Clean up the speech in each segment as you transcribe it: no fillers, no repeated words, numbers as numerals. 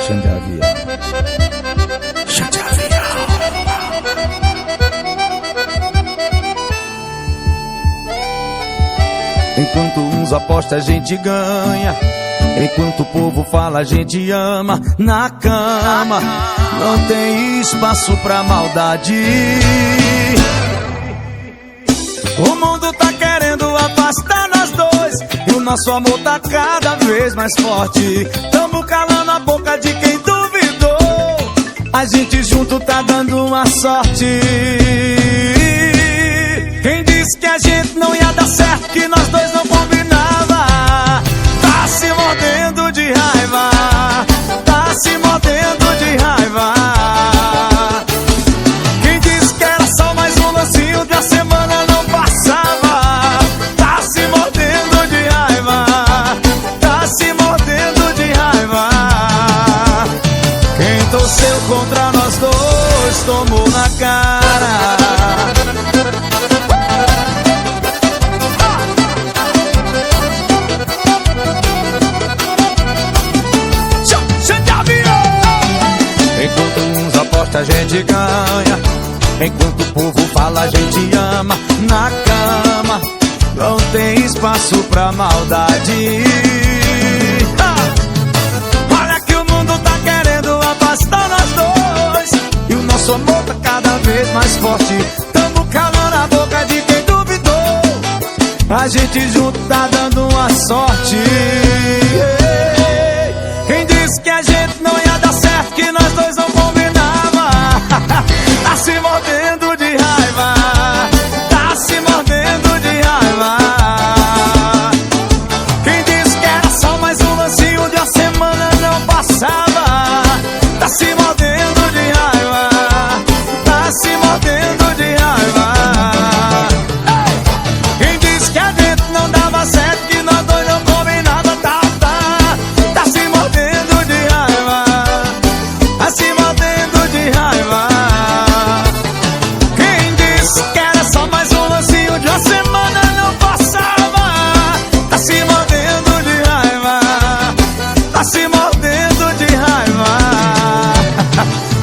Xande Avião. Xande Avião. Enquanto uns apostam a gente ganha, enquanto o povo fala a gente ama. Na cama não tem espaço pra maldade. O mundo tá querendo afastar nós dois, e o nosso amor tá cada vez mais forte. Tamo calando a boca de quem duvidou, a gente junto tá dando uma sorte. Quem disse que a gente não ia dar certo, que nós dois não combinava, tá se mordendo de raiva, tá se mordendo de raiva. Quem disse que era só mais um lancinho da semana não passava, tá se mordendo de raiva, tá se mordendo de raiva. Quem torceu contra nós dois tomou na cara. Enquanto uns apostam a gente ganha, enquanto o povo fala a gente ama. Na cama não tem espaço pra maldade. Olha que o mundo tá querendo afastar nós dois, e o nosso amor tá cada vez mais forte. Tamo calando a boca de quem duvidou, a gente junto tá dando uma sorte. Quem disse que a gente não ia dar certo, que nós dois não combinava, tá se mordendo de raiva, tá se mordendo de raiva. Quem disse que era só mais um lancinho de uma semana não passava, tá se mordendo de raiva, tá se mordendo de raiva. Quem disse que a gente não dava certo, que nós dois não combinava, tá se mordendo de raiva, tá se mordendo de raiva. Quem disse que era só mais um lancinho de uma semana não passava, tá se mordendo de raiva, tá se mordendo de raiva.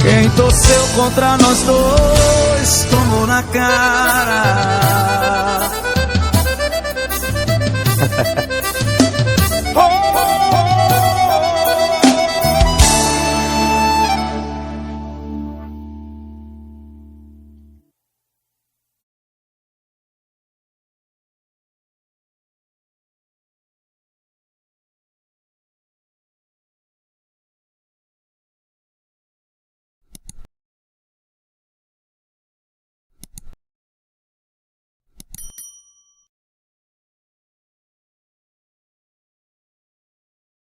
Quem torceu contra nós dois tomou na cara.